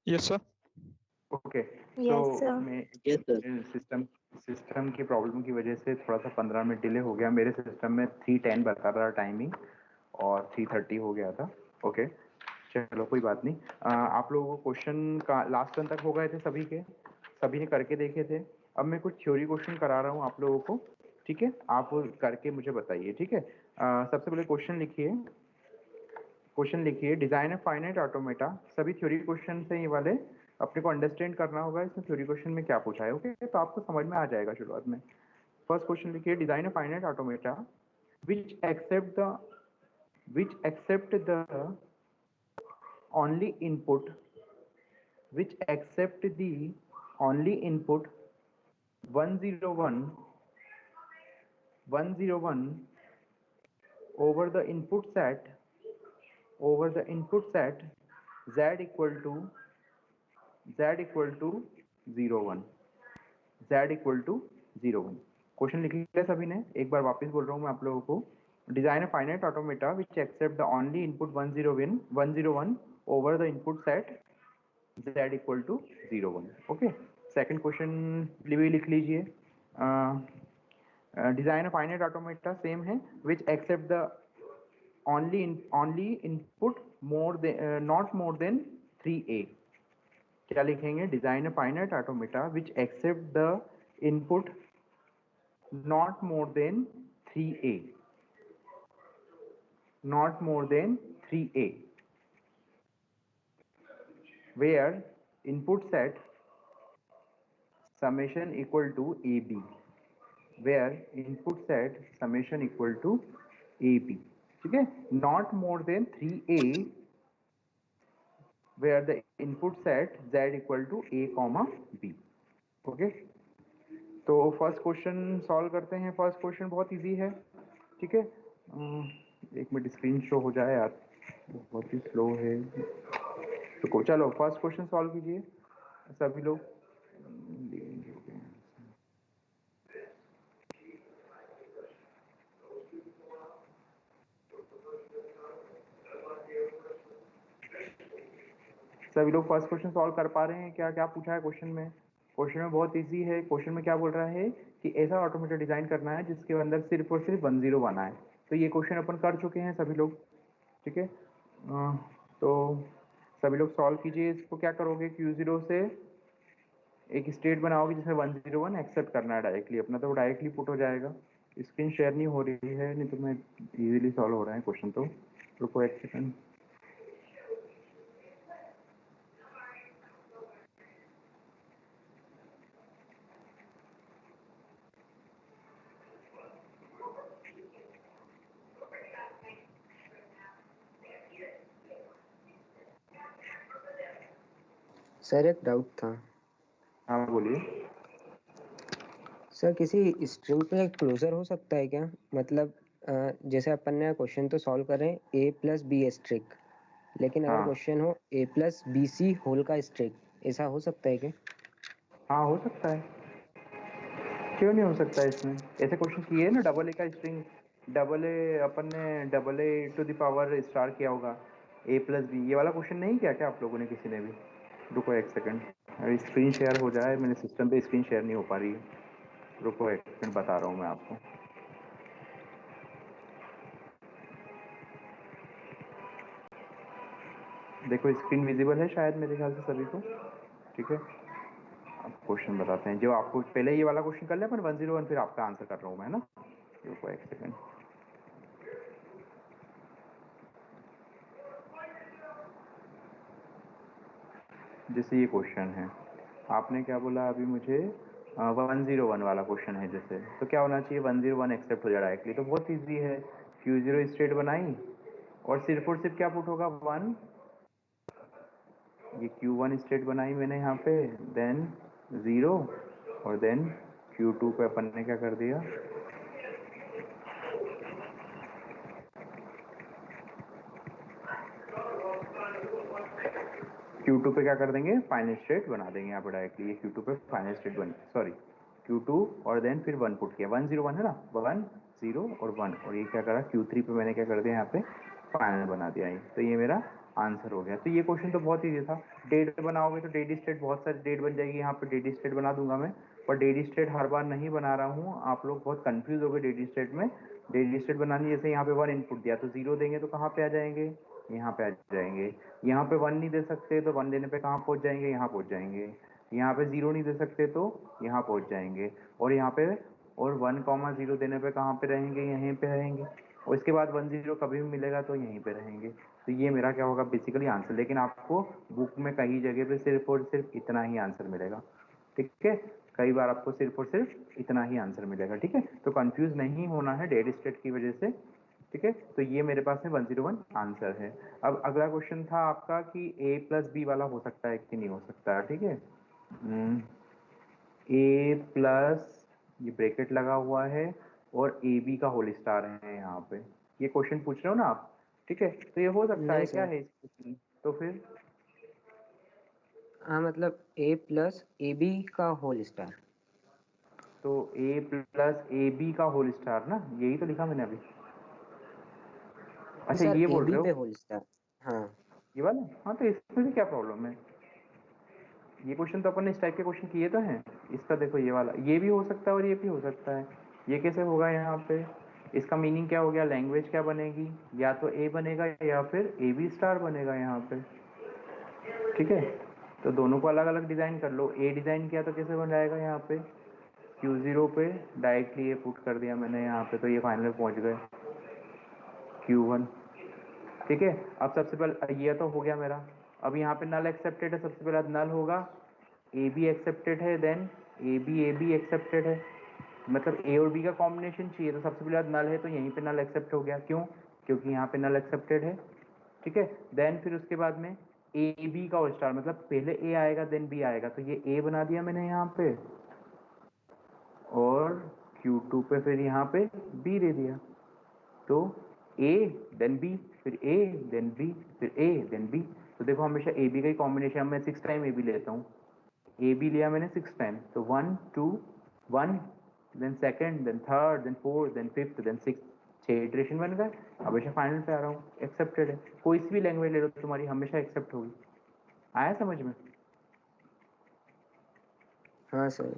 Yes sir. Okay Yes, सो sir. मैं yes sir. System की problem की वजह से थोड़ा सा 15 मिनट डिले हो गया। मेरे सिस्टम में 3:10 बता रहा टाइमिंग और 3:30 हो गया था। ओके चलो कोई बात नहीं। आप लोगों को क्वेश्चन का लास्ट टर्न तक हो गए थे सभी ने करके देखे थे। अब मैं कुछ थ्योरी क्वेश्चन करा रहा हूँ आप लोगों को, ठीक है? आप करके मुझे बताइए, ठीक है? सबसे पहले क्वेश्चन लिखिए डिजाइन ऑफ फाइनाइट ऑटोमेटा। सभी थ्योरी क्वेश्चन हैं ये वाले, अपने को अंडरस्टैंड करना होगा इसमें थ्योरी क्वेश्चन में क्या पूछा है। ओके तो आपको समझ में आ जाएगा शुरुआत में। फर्स्ट क्वेश्चन लिखिए design of finite automata which accept the only input which accept the only input 101 over the input set z equal to 01 question लिख लिया सभी ने? एक बार वापस बोल रहा हूँ मैं आप लोगों को। Design a finite automata which accept the only input 101 over the input set z equal to 01। Okay second question भी लिख लीजिए। Design a finite automata same है which accept the only input not more than 3a। क्या लिखेंगे? Design a finite automata which accept the input not more than 3a, where input set summation equal to ab, ठीक है? not more than 3a where the input set z equal to a comma b। Okay तो first question solve करते हैं। First question बहुत easy है, ठीक है? एक मिनट स्क्रीन शो हो जाए यार, बहुत ही स्लो है। तो चलो फर्स्ट क्वेश्चन सॉल्व कीजिए सभी लोग। सभी लोग फर्स्ट क्वेश्चन सॉल्व कर पा रहे हैं? क्या क्या पूछा है क्वेश्चन में? क्वेश्चन में बहुत इजी है। क्वेश्चन में क्या बोल रहा है कि ऐसा ऑटोमेटर डिजाइन करना है जिसके अंदर सिर्फ और सिर्फ 101 आए। तो ये क्वेश्चन अपन कर चुके हैं सभी लोग, ठीक है? तो सभी लोग सॉल्व कीजिए इसको। क्या करोगे? Q0 से एक स्टेट बनाओगे जिसमें 101 एक्सेप्ट करना है डायरेक्टली अपना, तो वो डायरेक्टली पुट हो जाएगा। स्क्रीन शेयर नहीं हो रही है, नहीं तो मैं इजीली सॉल्व हो रहा है क्वेश्चन। तो रुको एक सेकंड। सर एक डाउट था। हाँ बोलिए। सर किसी स्ट्रिंग पे क्लोजर हो सकता है क्या? मतलब जैसे अपन ने क्वेश्चन तो सॉल्व कर रहे हैं a प्लस बी स्ट्रिक, लेकिन अगर हाँ क्वेश्चन हो a plus b c whole का स्ट्रिक, ऐसा हो सकता है क्या? हाँ हो सकता है, क्यों नहीं हो सकता है? इसमें ऐसे क्वेश्चन किए ना, डबल ए का स्ट्रिंग, डबल ए अपन ने double a to the power star किया होगा a प्लस बी, ये वाला क्वेश्चन नहीं किया क्या आप लोगों ने किसी ने भी? रुको एक सेकंड, अरे स्क्रीन शेयर हो जाए, मेरे सिस्टम पे स्क्रीन शेयर नहीं हो पा रही है। रुको एक सेकंड बता रहा हूँ मैं आपको। देखो स्क्रीन विजिबल है शायद मेरे ख्याल से सभी को, ठीक है? अब क्वेश्चन बताते हैं। जो आपको पहले ये वाला क्वेश्चन कर लिया अपन 101, फिर आपका आंसर कर रहा हूँ मैं ना। रुको एक सेकंड। जैसे ये क्वेश्चन है, आपने क्या बोला अभी मुझे? 101 वाला क्वेश्चन है जैसे, तो क्या होना चाहिए? 101 एक्सेप्ट हो जाए डायरेक्टली। तो बहुत इजी है, Q0 स्टेट बनाई और सिर्फ क्या पुट होगा? 1। ये Q1 स्टेट बनाई मैंने यहाँ पे, देन 0 और देन Q2 पे अपन ने क्या कर दिया? Q2 पे क्या कर देंगे? फाइनल स्टेट बना देंगे यहाँ पे डायरेक्टली। ये Q2 पे फाइनल स्टेट बन, सॉरी Q2 और देन फिर 1 पुट किया। 101 है ना, 1 0 और 1, और ये क्या करा? Q3 पे मैंने क्या कर दिया? यहाँ पे फाइनल बना दिया। ये तो ये मेरा आंसर हो गया। तो ये क्वेश्चन तो बहुत ईजी था। डेट बनाओगे तो डेडी स्टेट बहुत सारी डेट बन जाएगी, यहाँ पे डेडी स्टेट बना दूंगा मैं, पर डेडी स्टेट हर बार नहीं बना रहा हूँ, आप लोग बहुत कंफ्यूज हो गए डेडी स्टेट में। डेडी स्टेट बनानी, जैसे यहाँ पे 1 इनपुट दिया तो 0 देंगे तो कहाँ पे आ जाएंगे, यहाँ पे आ जाएंगे। यहाँ पे 1 नहीं दे सकते तो 1 देने पे कहाँ पहुँच जाएंगे, यहाँ पहुँच जाएंगे। यहाँ पे 0 नहीं दे सकते तो यहाँ पहुँच जाएंगे, और यहाँ पे और 1,0 देने पे कहाँ पे रहेंगे, यहीं पे रहेंगे, और इसके बाद 1,0 कभी भी मिलेगा तो यहीं पे रहेंगे। तो ये मेरा क्या होगा बेसिकली आंसर, लेकिन आपको बुक में कई जगह पे सिर्फ और सिर्फ इतना ही आंसर मिलेगा, ठीक है। कई बार आपको सिर्फ और सिर्फ इतना ही आंसर मिलेगा, ठीक है। तो कंफ्यूज नहीं होना है डेड स्टेट की वजह से, ठीक है। तो ये मेरे पास में 101 आंसर है। अब अगला क्वेश्चन था आपका कि a प्लस बी वाला हो सकता है कि नहीं हो सकता है, ठीक है। a प्लस, ये ब्रैकेट लगा हुआ है, और ए बी का होल स्टार है यहाँ पे, ये क्वेश्चन पूछ रहे हो ना आप, ठीक है। तो ये हो सकता नहीं है, क्या सर। है इस क्वेश्चन, तो फिर हाँ मतलब ए प्लस ए बी का होल स्टार। तो a प्लस ए बी का होल स्टार ना, यही तो लिखा मैंने अभी। अच्छा सर ये ए बोल बी रहे पे हो, होल स्टार। हाँ। ये वाला, हाँ तो इसमें भी क्या प्रॉब्लम है, ये क्वेश्चन तो अपन ने इस टाइप के क्वेश्चन किए तो हैं। इसका देखो ये वाला, ये भी हो सकता है और ये भी हो सकता है। ये कैसे होगा यहाँ पे, इसका मीनिंग क्या हो गया, लैंग्वेज क्या बनेगी, या तो ए बनेगा या फिर ए बी स्टार बनेगा यहाँ पे, ठीक है। तो दोनों को अलग अलग डिजाइन कर लो। ए डिजाइन किया तो कैसे बन जाएगा यहाँ पे, Q0 पे डायरेक्टली ये पुट कर दिया मैंने यहाँ पे, तो ये फाइनल पहुँच गए Q1, ठीक है। अब सबसे पहले ये तो हो गया मेरा। अब यहाँ पे नल एक्सेप्टेड है, सबसे पहले नल होगा, ए बी एक्सेप्टेड है, देन ए बी एक्सेप्टेड है, मतलब ए और बी का कॉम्बिनेशन चाहिए, तो सबसे पहले नल है तो यहीं पे नल एक्सेप्ट हो गया, क्यों, क्योंकि यहाँ पे नल एक्सेप्टेड है, ठीक है। देन फिर उसके बाद में ए बी का और स्टार, मतलब पहले ए आएगा देन बी आएगा, तो ये ए बना दिया मैंने यहाँ पे, और Q2 पे फिर यहाँ पे बी दे दिया। तो ए देन बी, फिर ए देन बी, फिर ए देन बी। तो देखो हमेशा ए बी का ही कॉम्बिनेशन, मैं 6 टाइम ए बी लेता हूँ, ए बी लिया मैंने 6 टाइम, तो 1 2 1, then second, then third, then fourth, then fifth, then six, 6 iteration बन गए। हमेशा फाइनल पे आ रहा हूँ, एक्सेप्टेड है। कोई सी भी लैंग्वेज ले लो तुम्हारी हमेशा एक्सेप्ट होगी। आया समझ में, हाँ सर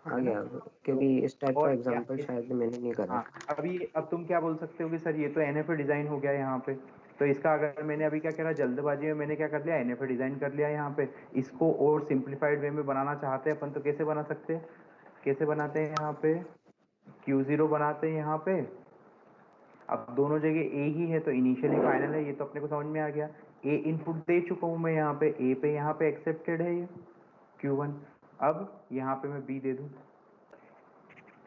आ है ना। गया, तो क्योंकि इस टाइप का और क्या एग्जांपल शायद मैंने नहीं करा। हाँ, अभी अब तुम क्या बोल सकते हो कि सर ये तो एनएफए डिजाइन हो गया यहाँ पे, तो इसका अगर मैंने अभी क्या करा, जल्दबाजी में मैंने क्या कर लिया, एनएफए डिजाइन कर लिया यहाँ पे। इसको और सिंप्लीफाइड वे में बनाना चाहते हैं अपन, तो कैसे बना सकते हैं, कैसे बनाते हैं यहाँ पे, Q0 बनाते हैं यहाँ पे। अब दोनों जगह ए ही है तो इनिशियली फाइनल है, ये तो अपने को समझ में आ गया। ए इनपुट दे चुका हूँ मैं यहाँ पे, ए पे यहाँ पे एक्सेप्टेड है ये Q1। अब यहाँ पे मैं बी दे दूँ,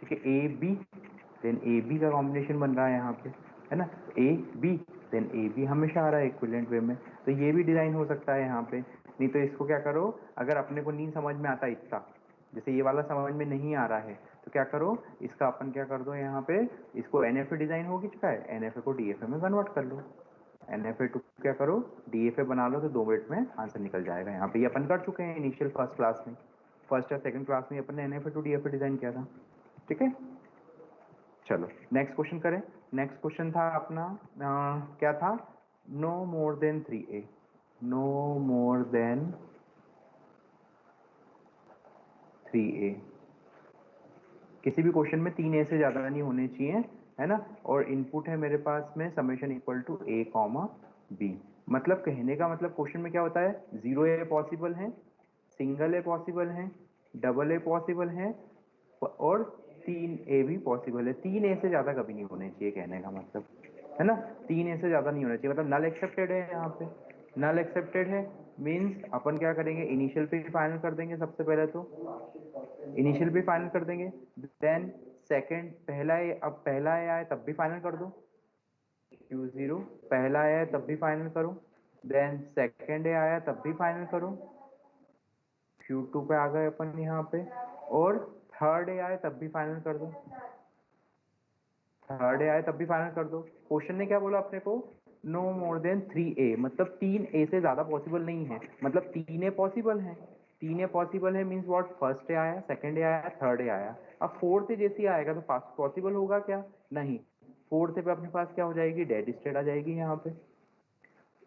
ठीक है, a b, then a b का कॉम्बिनेशन बन रहा है यहाँ पे, है ना। A b then a b हमेशा आ रहा है इक्विवेलेंट वे में, तो ये भी डिजाइन हो सकता है यहाँ पे। नहीं तो इसको क्या करो, अगर अपने को नहीं समझ में आता इतना, जैसे ये वाला समझ में नहीं आ रहा है, तो क्या करो, इसका अपन क्या कर दो यहाँ पे, इसको एनएफए डिजाइन हो चुका है, एनएफए को डीएफए में कन्वर्ट कर लो। एनएफए टू क्या करो, डीएफए बना लो, तो 2 मिनट में आंसर निकल जाएगा। यहाँ पे ये अपन कर चुके हैं इनिशियल फर्स्ट क्लास में, फर्स्ट या सेकंड क्लास में अपन ने एनएफए टू डीएफए डिजाइन किया था, ठीक है। चलो नेक्स्ट क्वेश्चन करें। नेक्स्ट क्वेश्चन था अपना क्या था, no more than 3A, no more than 3A। किसी भी क्वेश्चन में 3A से ज़्यादा नहीं होने चाहिए, है ना। और इनपुट है मेरे पास में summation equal to A comma b. मतलब कहने का मतलब क्वेश्चन में क्या होता है, 0A पॉसिबल है, सिंगल ए पॉसिबल है, डबल ए पॉसिबल है, और 3A भी पॉसिबल है। 3A से ज़्यादा कभी नहीं होने चाहिए, कहने का मतलब, है ना। 3A से ज़्यादा नहीं होना चाहिए, मतलब नल एक्सेप्टेड है यहाँ पे, नल एक्सेप्टेड है मीन्स अपन क्या करेंगे, इनिशियल पे फाइनल कर देंगे, सबसे पहले तो इनिशियल पे फाइनल कर देंगे, देन सेकंड, पहला ए, अब पहला ए आए तब भी फाइनल कर दो, Q0 पहला आया है तब भी फाइनल करो, देन सेकंड ए आया तब भी फाइनल करो, Q2 पे आ गए अपन यहाँ पे, और थर्ड ए आए तब भी फाइनल कर दो, थर्ड ए आए तब भी फाइनल कर दो। क्वेश्चन ने क्या बोला अपने को, नो मोर देन 3A, मतलब 3A से ज्यादा पॉसिबल नहीं है, मतलब 3A पॉसिबल है, 3A पॉसिबल है मीन्स व्हाट, फर्स्ट ए आया, सेकंड ए आया, थर्ड ए आया, अब फोर्थ ए जैसे ही आएगा तो फास्ट पॉसिबल होगा क्या, नहीं। फोर्थ पे अपने पास क्या हो जाएगी, डेड स्टेट आ जाएगी यहाँ पे,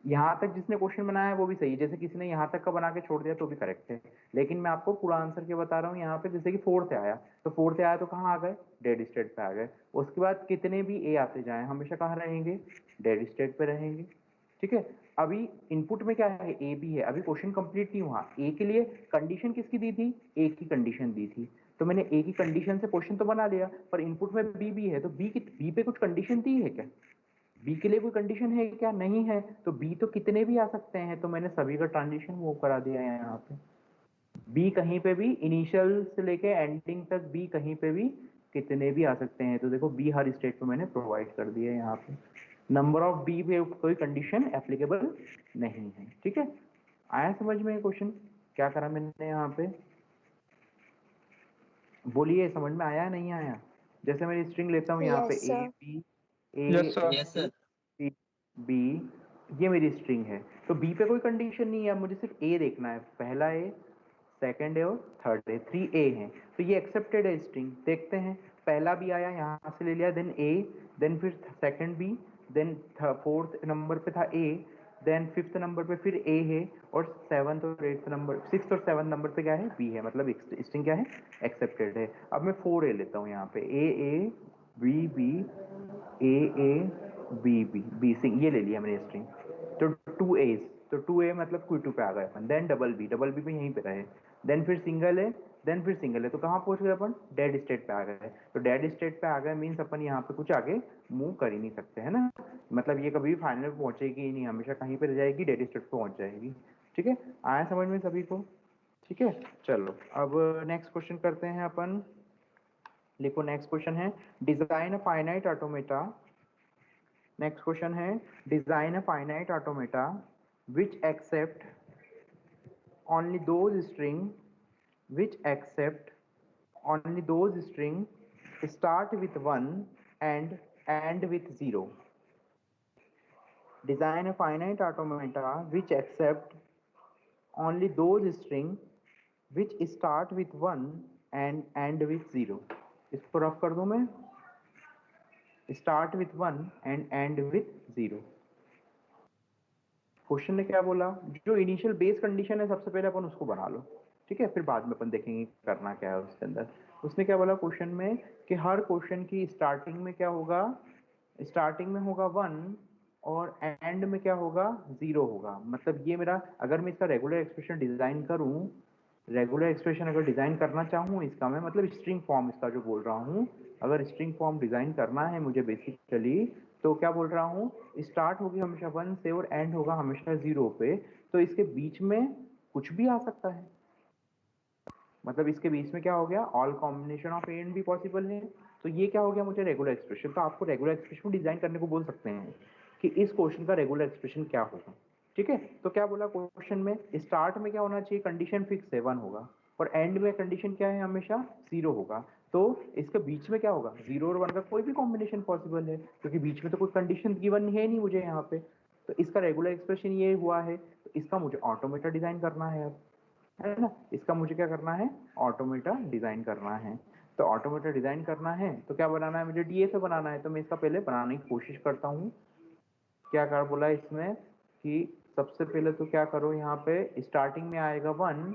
यहाँ तक जिसने क्वेश्चन बनाया है वो भी सही है, जैसे किसी ने यहाँ तक का बना के छोड़ दिया तो भी करेक्ट है, लेकिन मैं आपको पूरा आंसर क्या बता रहा हूँ यहाँ पे, जैसे कि फोर्थ आया तो फोर्थ आया तो कहाँ आ गए, डेड स्टेट पे आ गए। उसके बाद कितने भी ए आते जाए हमेशा कहाँ रहेंगे, डेड स्टेट पे रहेंगे। ठीक है, अभी इनपुट में क्या है, ए बी है, अभी क्वेश्चन कंप्लीट नहीं हुआ। ए के लिए कंडीशन किसकी दी थी, ए की कंडीशन दी थी, तो मैंने ए की कंडीशन से क्वेश्चन तो बना लिया, पर इनपुट में बी भी है, तो बी पे कुछ कंडीशन दी है क्या, बी के लिए कोई कंडीशन है क्या, नहीं है, तो बी तो कितने भी आ सकते हैं, तो मैंने सभी का ट्रांजिशन मूव करा दिया है यहाँ पे। बी कहीं पे भी इनिशियल से लेके एंडिंग तक बी कहीं पे भी कितने भी आ सकते हैं, तो देखो बी हर स्टेट पे मैंने प्रोवाइड कर दिया है यहाँ पे। नंबर ऑफ बी पे कोई कंडीशन एप्लीकेबल नहीं है। ठीक है, आया समझ में क्वेश्चन क्या करा मैंने यहाँ पे, बोलिए समझ में आया नहीं आया। जैसे मैं स्ट्रिंग लेता हूँ यहाँ पे yes a sir. B, a yes sir. Yes sir. B, ये मेरी स्ट्रिंग है, तो बी पे कोई कंडीशन नहीं है, मुझे सिर्फ ए देखना है, पहला ए, सेकंड ए और थर्ड ए, 3 ए हैं, तो ये एक्सेप्टेड है स्ट्रिंग। देखते हैं, पहला बी आया यहाँ से ले लिया, देन ए, देन फिर second b, then fourth number पे था ए, देन फिफ्थ नंबर पे फिर ए है, और सेवंथ और एट्थ नंबर, सिक्स और सेवंथ नंबर पे क्या है, बी है, मतलब स्ट्रिंग क्या है, एक्सेप्टेड है। अब मैं 4 ए लेता हूँ यहाँ पे, a b b, a b b b string, ये ले लिया मैंने स्ट्रिंग, तो 2 एज, तो 2 ए मतलब Q2 पे आ गए अपन, देन डबल बी पे यहीं पे रहे, देन फिर सिंगल है, देन फिर सिंगल है, तो कहाँ पहुंच गए अपन, डेड स्टेट पे आ गए, तो डेड स्टेट पे आ गए मीन्स अपन यहाँ पे कुछ आगे मूव कर ही नहीं सकते है ना, मतलब ये कभी भी फाइनल पे पहुंचेगी ही नहीं, हमेशा कहीं पे रह जाएगी, डेड स्टेट पे पहुंच जाएगी। ठीक है, आया समझ में सभी को। ठीक है, चलो अब नेक्स्ट क्वेश्चन करते हैं अपन, लिखो नेक्स्ट क्वेश्चन है, design a finite automata. Next question है, design a finite automata which accept only those string which accept only those string start with 1 and end with 0. Design a finite automata which accept only those string which start with 1 and end with 0. इसको rough कर दूं मैं, start with 1 and end with 0। Question ने क्या बोला, जो initial base condition है सबसे पहले अपन उसको बना लो, ठीक है, फिर बाद में अपन देखेंगे करना क्या है उसके अंदर। उसने क्या बोला क्वेश्चन में कि हर क्वेश्चन की स्टार्टिंग में क्या होगा, स्टार्टिंग में होगा 1 और एंड में क्या होगा, 0 होगा। मतलब ये मेरा, अगर मैं इसका रेगुलर एक्सप्रेशन डिजाइन करूं, रेगुलर एक्सप्रेशन अगर डिजाइन करना चाहूँ इसका, मैं मतलब स्ट्रिंग फॉर्म इसका जो बोल रहा हूँ, अगर स्ट्रिंग फॉर्म डिजाइन करना है मुझे बेसिकली, तो क्या बोल रहा हूँ, स्टार्ट होगी हमेशा 1 से और एंड होगा हमेशा 0 पे, तो इसके बीच में कुछ भी आ सकता है, मतलब इसके बीच में क्या हो गया, all combination of A and be possible है, तो ये क्या हो गया मुझे रेगुलर एक्सप्रेशन। तो आपको रेगुलर एक्सप्रेशन डिजाइन करने को बोल सकते हैं कि इस क्वेश्चन का रेगुलर एक्सप्रेशन क्या होगा। ठीक है, तो क्या बोला क्वेश्चन में, स्टार्ट में क्या होना चाहिए, कंडीशन फिक्स है 1 होगा, और एंड में कंडीशन क्या है, हमेशा 0 होगा, तो इसके बीच में क्या होगा, 0 और 1 का कोई भी कॉम्बिनेशन पॉसिबल है, क्योंकि बीच में तो कोई कंडीशन गिवन है नहीं मुझे यहाँ पे, तो इसका रेगुलर एक्सप्रेशन ये हुआ है, तो इसका मुझे ऑटोमेटा डिजाइन करना है अब, है ना, इसका मुझे क्या करना है, ऑटोमेटा डिजाइन करना है। तो ऑटोमेटा डिजाइन करना है तो क्या बनाना है, मुझे डीए से बनाना है, तो मैं इसका पहले बनाने की कोशिश करता हूँ। क्या कर बोला इसमें कि सबसे पहले तो क्या करो, यहाँ पे स्टार्टिंग में आएगा 1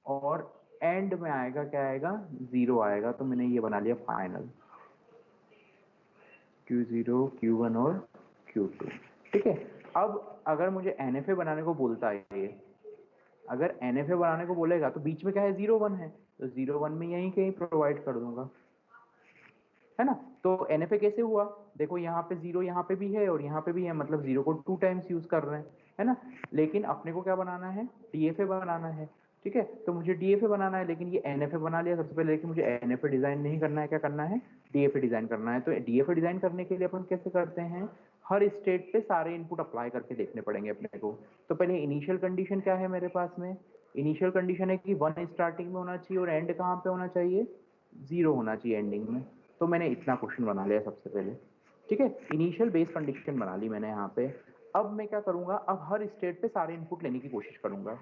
और एंड में आएगा क्या आएगा, 0 आएगा, तो मैंने ये बना लिया फाइनल Q0 Q1 और Q2। ठीक है, अब अगर मुझे NFA बनाने को बोलता है ये, अगर NFA बनाने को बोलेगा तो बीच में क्या है, 0 1 है, तो 0 1 में यहीं कहीं प्रोवाइड कर दूंगा, है ना। तो NFA कैसे हुआ, देखो यहाँ पे 0 यहाँ पे भी है और यहाँ पे भी है, मतलब 0 को 2 टाइम्स यूज कर रहे हैं, है ना। लेकिन अपने को क्या बनाना है, DFA बनाना है। ठीक है, तो मुझे DFA बनाना है, लेकिन ये NFA बना लिया सबसे पहले, लेकिन मुझे NFA डिजाइन नहीं करना है, क्या करना है, DFA डिजाइन करना है। तो DFA डिजाइन करने के लिए अपन कैसे करते हैं, हर स्टेट पे सारे इनपुट अप्लाई करके देखने पड़ेंगे अपने को। तो पहले इनिशियल कंडीशन क्या है मेरे पास में, इनिशियल कंडीशन है कि 1 स्टार्टिंग में होना चाहिए और एंड कहाँ पे होना चाहिए, 0 होना चाहिए एंडिंग में। तो मैंने इतना क्वेश्चन बना लिया सबसे पहले। ठीक है, इनिशियल बेस कंडीशन बना ली मैंने यहाँ पे। अब मैं क्या करूंगा, अब हर स्टेट पे सारे इनपुट लेने की कोशिश करूंगा,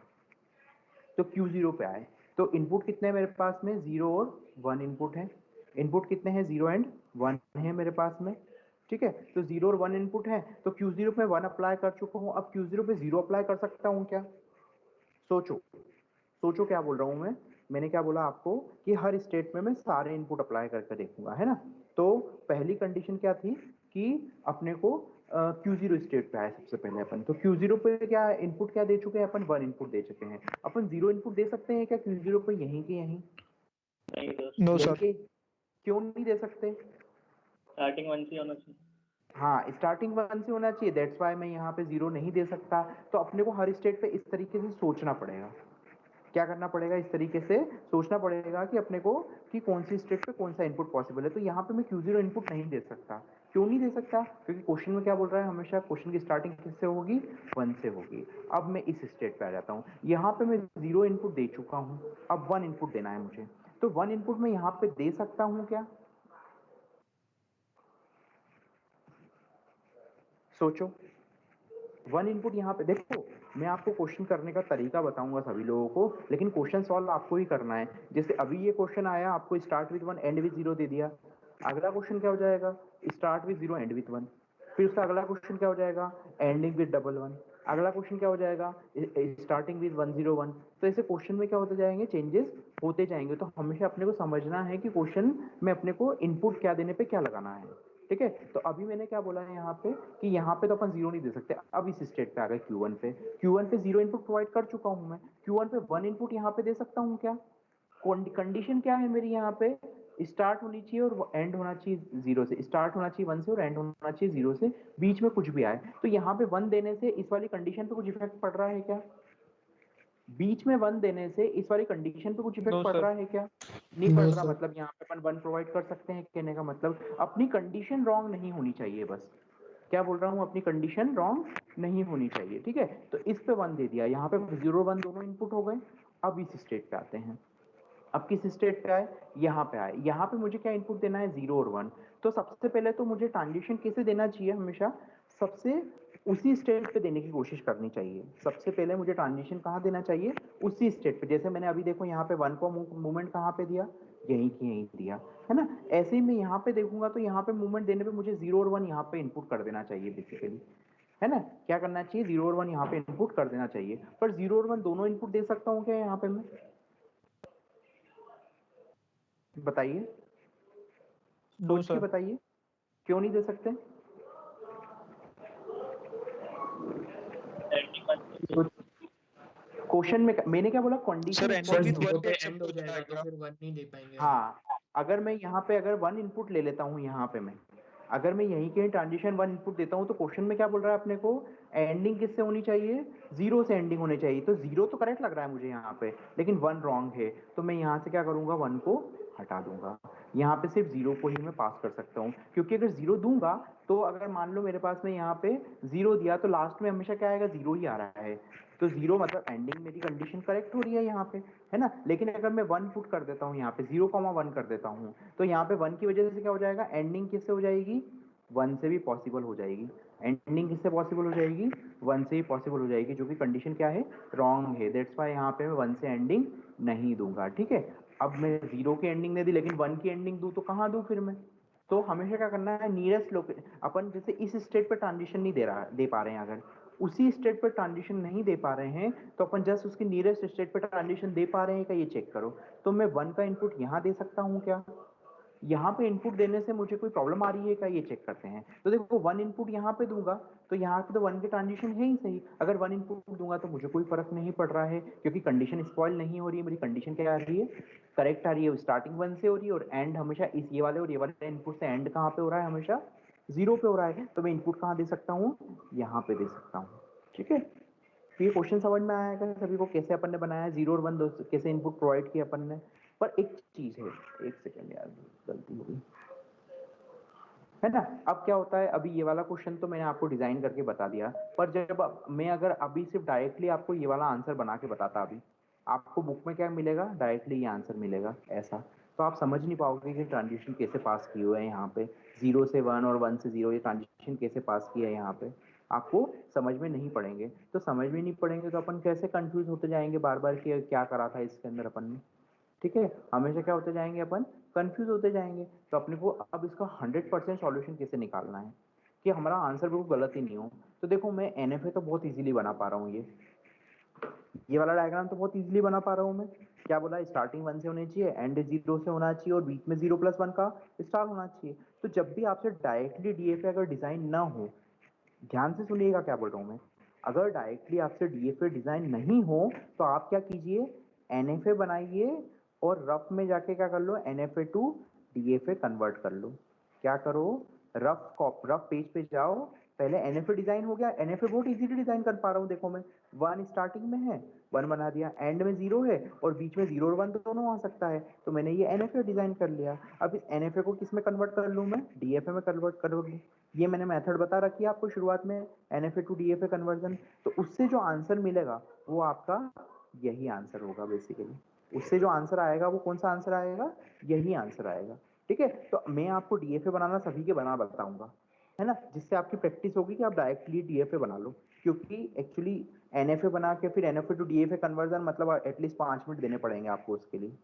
तो Q0 पे आए, तो इनपुट कितने हैं मेरे पास में, 0 और 1 इनपुट है। इनपुट कितने हैं, 0 एंड 1 है मेरे पास में। ठीक है, तो 0 और 1 इनपुट है, तो Q0 पे 1 अप्लाई कर चुका हूँ, अब Q0 पे 0 अप्लाई कर सकता हूँ क्या? सोचो, सोचो क्या बोल रहा हूँ मैं। मैंने क्या बोला आपको कि हर स्टेट में मैं सारे इनपुट अप्लाई करके देखूंगा, है ना। तो पहली कंडीशन क्या थी कि अपने को Q0 स्टेट पे आए सबसे पहले अपन, तो Q0 पे क्या इनपुट क्या दे चुके हैं अपन? 1 इनपुट दे चुके हैं। अपन 0 इनपुट दे सकते हैं क्या Q0 पे यहीं के यहीं? नो यहीं सर। के क्यों नहीं दे सकते? स्टार्टिंग 1 से होना चाहिए। हाँ, स्टार्टिंग 1 से होना चाहिए, दैट्स वाई मैं यहाँ पे 0 नहीं दे सकता। तो अपने को हर स्टेट पे इस तरीके से सोचना पड़ेगा। क्या करना पड़ेगा? इस तरीके से सोचना पड़ेगा कि अपने को कि कौन सी स्टेट पे कौन सा इनपुट पॉसिबल है। तो यहाँ पे मैं Q0 इनपुट नहीं दे सकता। क्यों नहीं दे सकता? क्योंकि क्वेश्चन में क्या बोल रहा है, हमेशा क्वेश्चन की स्टार्टिंग किससे होगी? 1 से होगी। अब मैं इस स्टेट पे आ जाता हूँ, यहाँ पे मैं 0 इनपुट दे चुका हूँ, अब 1 इनपुट देना है मुझे। तो 1 इनपुट मैं यहाँ पे दे सकता हूँ क्या? सोचो, 1 इनपुट यहाँ पे देखो, मैं आपको क्वेश्चन करने का तरीका बताऊंगा सभी लोगों को, लेकिन क्वेश्चन सॉल्व आपको ही करना है। जैसे अभी ये क्वेश्चन आया, आपको स्टार्ट विद 1 एंड विद 0 दे दिया। अगला क्वेश्चन क्या हो जाएगा? Start with 0 and with 1। फिर उसका अगला क्वेश्चन क्या हो जाएगा? Ending with double 1। अगला क्वेश्चन क्या हो जाएगा? Starting with 101। तो ऐसे क्वेश्चन में क्या होते जाएंगे? चेंजेस होते जाएंगे। तो हमेशा अपने को समझना है कि क्वेश्चन में अपने को इनपुट क्या देने पे क्या लगाना है। ठीक है, तो अभी मैंने क्या बोला है यहाँ पे कि यहाँ पे तो अपन 0 नहीं दे सकते। अब इस स्टेट पे आ गए Q1 पे, Q1 पे 0 इनपुट प्रोवाइड कर चुका हूँ मैं। Q1 पे 1 इनपुट यहाँ पे दे सकता हूँ क्या? कंडीशन क्या है मेरी यहाँ पे? स्टार्ट होनी चाहिए और एंड होना चाहिए 0 से, स्टार्ट होना चाहिए 1 से और एंड होना चाहिए 0 से, बीच में कुछ भी आए। तो यहाँ पे 1 देने से इस वाली कंडीशन पे कुछ इफेक्ट पड़ रहा है क्या? बीच में 1 देने से इस वाली कंडीशन पे कुछ इफेक्ट नो पड़ सर। रहा है क्या? नहीं पड़ नो रहा। सर। मतलब यहाँ पे अपन 1 प्रोवाइड कर सकते हैं, कहने का मतलब अपनी कंडीशन रॉन्ग नहीं होनी चाहिए बस। क्या बोल रहा हूँ? अपनी कंडीशन रॉन्ग नहीं होनी चाहिए। ठीक है, तो इस पे 1 दे दिया, यहाँ पे 0 1 दोनों इनपुट हो गए। अब इस स्टेट पे आते हैं। अब किस स्टेट पे आए? यहाँ पे आए। यहाँ पे मुझे क्या इनपुट देना है? 0 और 1। तो सबसे पहले तो मुझे ट्रांजिशन कैसे देना चाहिए? हमेशा सबसे उसी स्टेट पे देने की कोशिश करनी चाहिए। सबसे पहले मुझे ट्रांजिशन कहाँ देना चाहिए? उसी स्टेट पे। जैसे मैंने अभी देखो यहाँ पे 1 को मूवमेंट कहाँ पे दिया? यहीं की यहीं दिया, है ना। ऐसे ही मैं यहाँ पे देखूंगा तो यहाँ पे मूवमेंट देने पे मुझे 0 और 1 यहाँ पे इनपुट कर देना चाहिए बेसिकली, है ना। क्या करना चाहिए? 0 और 1 यहाँ पे इनपुट कर देना चाहिए। पर 0 और 1 दोनों इनपुट दे सकता हूँ क्या यहाँ पे मैं? बताइए, नो सोच के सर। बताइए, क्यों नहीं दे सकते? क्वेश्चन में मैंने क्या बोला? कंडीशन सर इस एंडिंग बार विद नहीं। 1 भी एंड हो एक्सेप्ट हो जाएगा तो जाएगा। फिर 1 नहीं दे पाएंगे हम। हाँ, अगर मैं यहाँ पे अगर 1 इनपुट ले लेता हूँ, यहाँ पे मैं अगर मैं यहीं के ट्रांजिशन 1 इनपुट देता हूँ, तो क्वेश्चन में क्या बोल रहा है अपने को? एंडिंग किससे होनी चाहिए? 0 से एंडिंग होनी चाहिए। तो 0 तो करेक्ट लग रहा है मुझे यहाँ पे, लेकिन 1 रॉन्ग है। तो मैं यहाँ से क्या करूंगा? 1 को हटा दूंगा। यहाँ पे सिर्फ 0 को ही मैं पास कर सकता हूँ, क्योंकि अगर 0 दूंगा तो अगर मान लो मेरे पास में यहाँ पे 0 दिया तो लास्ट में हमेशा क्या आएगा? 0 ही आ रहा है। तो 0 मतलब एंडिंग मेरी कंडीशन करेक्ट हो रही है यहाँ पे, है ना। लेकिन अगर मैं 1 पुट कर देता हूँ यहाँ पे, 0,1 कर देता हूँ, तो यहाँ पे 1 की वजह से क्या हो जाएगा? एंडिंग किससे हो जाएगी? 1 से भी पॉसिबल हो जाएगी। एंडिंग किससे पॉसिबल हो जाएगी? 1 से ही पॉसिबल हो जाएगी, जो कि कंडीशन क्या है? रॉन्ग है। दैट्स वाई यहाँ पे मैं 1 से एंडिंग नहीं दूंगा। ठीक है, अब मैं 0 की एंडिंग दे दी, लेकिन 1 की एंडिंग दूं तो कहाँ दूं फिर मैं? तो हमेशा क्या करना है? नियरेस्ट लोकेशन, अपन जैसे इस स्टेट पर ट्रांजिशन नहीं दे पा रहे हैं, अगर उसी स्टेट पर ट्रांजिशन नहीं दे पा रहे हैं, तो अपन जस्ट उसकी नियरेस्ट स्टेट पर ट्रांजिशन दे पा रहे हैं क्या, ये चेक करो। तो मैं 1 का इनपुट यहाँ दे सकता हूँ क्या? यहाँ पे इनपुट देने से मुझे कोई प्रॉब्लम आ रही है क्या, ये चेक करते हैं। तो देखो 1 इनपुट यहाँ पे दूंगा तो यहाँ पे तो 1 की ट्रांजिशन है ही सही। अगर 1 इनपुट दूंगा तो मुझे कोई फर्क नहीं पड़ रहा है, क्योंकि कंडीशन स्पॉइल नहीं हो रही है। मेरी कंडीशन क्या आ रही है? करेक्ट आ रही है। स्टार्टिंग 1 से हो रही है और एंड हमेशा इस ये वाले और ये वाले इनपुट से एंड कहाँ पे हो रहा है? हमेशा 0 पे हो रहा है। तो मैं इनपुट कहाँ दे सकता हूँ? यहाँ पे दे सकता हूँ। ठीक है, तो ये क्वेश्चन समझ में आएगा सभी को कैसे अपन ने बनाया? 0 और 1 कैसे इनपुट प्रोवाइड किया अपन ने। पर एक चीज है, एक सेकेंड यार, गलती हो गई, है ना। अब क्या होता है? अभी ये वाला क्वेश्चन तो मैंने आपको डिजाइन करके बता दिया, पर जब मैं अगर अभी सिर्फ डायरेक्टली आपको ये वाला आंसर बना के बताता, अभी आपको बुक में क्या मिलेगा? डायरेक्टली ये आंसर मिलेगा ऐसा, तो आप समझ नहीं पाओगे कि ट्रांजिशन कैसे पास किए हुए हैं यहाँ पे। 0 से 1 और 1 से 0 ये ट्रांजिशन कैसे पास किया है यहाँ पे, आपको समझ में नहीं पड़ेंगे। तो समझ में नहीं पड़ेंगे तो अपन कैसे कंफ्यूज होते जाएंगे बार बार कि क्या करा था इसके अंदर अपन ने। ठीक है, हमेशा क्या होते जाएंगे अपन? कंफ्यूज होते जाएंगे। तो अपने को अब इसका 100% सॉल्यूशन कैसे निकालना है कि हमारा आंसर बिल्कुल गलत ही नहीं हो। तो देखो मैं NFA तो बहुत इजीली बना पा रहा हूँ, ये वाला डायग्राम तो बहुत इजीली बना पा रहा हूँ मैं। क्या बोला, स्टार्टिंग 1 से होनी चाहिए, एंड 0 से होना चाहिए और बीच में 0+1 का स्टार होना चाहिए। तो जब भी आपसे डायरेक्टली DFA अगर डिजाइन ना हो, ध्यान से सुनिएगा क्या बोल रहा हूँ मैं, अगर डायरेक्टली आपसे DFA डिजाइन नहीं हो तो आप क्या कीजिए, NFA बनाइए और रफ में जाके क्या कर लो, NFA टू DFA कन्वर्ट कर लो। क्या करो, रफ पेज पे जाओ, पहले NFA डिजाइन हो गया, NFA बहुत इजीली डिजाइन कर पा रहा हूँ। देखो मैं 1 स्टार्टिंग में है, 1 बना दिया, एंड में 0 है और बीच में 0 और 1 दोनों आ सकता है, तो मैंने ये NFA डिजाइन कर लिया। अब इस NFA को किस में कन्वर्ट कर लूँ मैं, DFA में कन्वर्ट कर लूँ। ये मैंने मेथड बता रखी है आपको शुरुआत में, NFA टू DFA कन्वर्जन। तो उससे जो आंसर मिलेगा वो आपका यही आंसर होगा बेसिकली। उससे जो आंसर आएगा वो कौन सा आंसर आएगा, यही आंसर आएगा। ठीक है, तो मैं आपको DFA बनाना सभी के बना बताऊंगा, है ना, जिससे आपकी प्रैक्टिस होगी कि आप डायरेक्टली DFA बना लो। क्योंकि एक्चुअली NFA बना के फिर NFA टू DFA कन्वर्जन मतलब एटलीस्ट 5 मिनट देने पड़ेंगे आपको उसके लिए,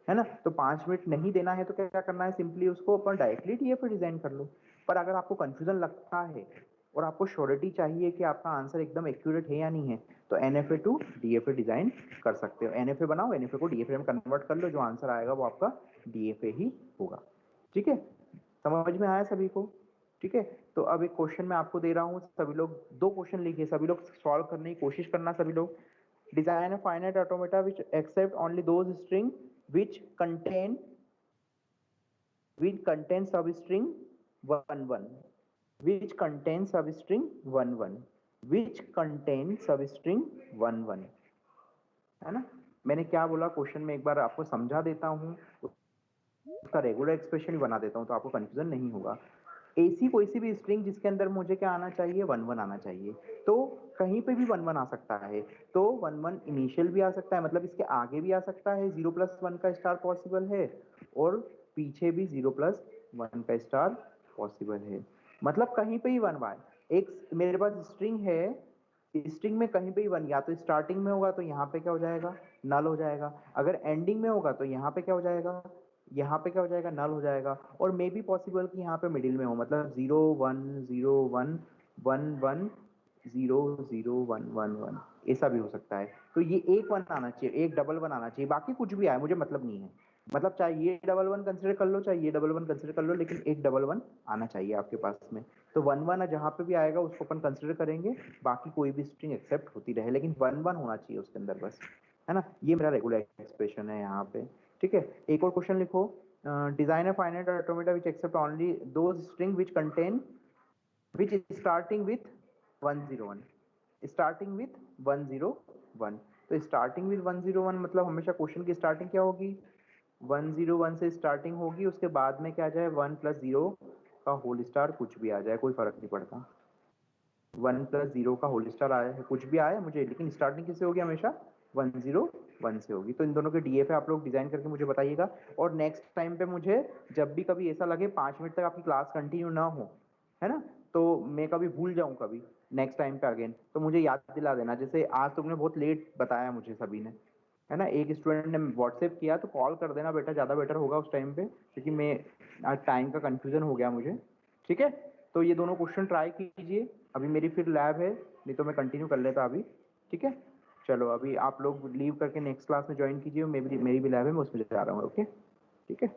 है ना। तो 5 मिनट नहीं देना है तो क्या करना है, सिंपली उसको अपन डायरेक्टली DFA डिजाइन कर लो। पर अगर आपको कंफ्यूजन लगता है और आपको श्योरिटी चाहिए कि आपका आंसर एकदम एक्यूरेट है या नहीं है, तो NFA टू DFA डिजाइन कर सकते हो। NFA बनाओ, NFA को DFA में कन्वर्ट कर लो, जो आंसर आएगा वो आपका DFA ही होगा। ठीक है, समझ में आया सभी को। ठीक है, तो अब एक क्वेश्चन मैं आपको दे रहा हूँ, सभी लोग 2 क्वेश्चन लिखिए, सभी लोग सॉल्व करने की कोशिश करना। सभी लोग, design a finite automata which accept only those string which contain substring 11, which contains substring 11, which contains substring 11, है ना। मैंने क्या बोला क्वेश्चन में एक बार आपको समझा देता हूँ, उसका रेगुलर एक्सप्रेशन भी बना देता हूँ तो आपको कंफ्यूजन नहीं होगा। ऐसी कोई सी भी स्ट्रिंग जिसके अंदर मुझे क्या आना चाहिए, 11 आना चाहिए। तो कहीं पे भी 11 आ सकता है, तो 11 इनिशियल भी आ सकता है, मतलब इसके आगे भी आ सकता है, 0+1 का स्टार पॉसिबल है, और पीछे भी 0+1 का स्टार पॉसिबल है, मतलब कहीं पे ही 1 बाय। एक मेरे पास स्ट्रिंग है, स्ट्रिंग में कहीं पे ही 1, या तो स्टार्टिंग में होगा तो यहाँ पे क्या हो जाएगा, नल हो जाएगा। अगर एंडिंग में होगा तो यहाँ पे क्या हो जाएगा, यहाँ पे क्या हो जाएगा, नल हो जाएगा। और मे भी पॉसिबल कि यहाँ पे मिडिल में हो, मतलब 0 1 0 1 1 1 0 0 1 1 1, ऐसा भी हो सकता है। तो ये एक 1 आना चाहिए, एक डबल 1 आना चाहिए, बाकी कुछ भी आए मुझे मतलब नहीं है। मतलब चाहे ये डबल 1 कंसिडर कर लो, चाहे ये डबल 1 कंसिडर कर लो, लेकिन एक डबल 1 आना चाहिए आपके पास में। तो 1 1 जहाँ पे भी आएगा उसको अपन कंसिडर करेंगे, बाकी कोई भी स्ट्रिंग एक्सेप्ट होती रहे, लेकिन 1 1 होना चाहिए उसके अंदर बस, है ना। ये मेरा रेगुलर एक्सप्रेशन है यहाँ पे। ठीक है, एक और क्वेश्चन लिखो, design a finite automata which accept only those string which contain which starting with 101, starting with 101। तो स्टार्टिंग विथ 101 मतलब हमेशा क्वेश्चन की स्टार्टिंग क्या होगी, 101 से स्टार्टिंग होगी, उसके बाद में क्या आ जाए, 1 + 0 का होल स्टार, कुछ भी आ जाए कोई फर्क नहीं पड़ता। 1 + 0 का होल स्टार आया है, कुछ भी आया मुझे, लेकिन स्टार्टिंग किससे होगी, हमेशा 101 से होगी। तो इन दोनों के DFA आप लोग डिजाइन करके मुझे बताइएगा। और नेक्स्ट टाइम पे मुझे जब भी कभी ऐसा लगे 5 मिनट तक आपकी क्लास कंटिन्यू ना हो, है ना, तो मैं कभी भूल जाऊं कभी नेक्स्ट टाइम पे अगेन, तो मुझे याद दिला देना। जैसे आज तुमने बहुत लेट बताया मुझे सभी ने, है ना, एक स्टूडेंट ने व्हाट्सएप किया तो कॉल कर देना बेटा, ज़्यादा बेटर होगा उस टाइम पे, क्योंकि मैं आज टाइम का कंफ्यूजन हो गया मुझे। ठीक है, तो ये दोनों क्वेश्चन ट्राई कीजिए। अभी मेरी फिर लैब है, नहीं तो मैं कंटिन्यू कर लेता अभी। ठीक है, चलो अभी आप लोग लीव करके नेक्स्ट क्लास में ज्वाइन कीजिए, मेरी भी लैब है, मैं उसमें जा रहा हूँ। ओके, ठीक है।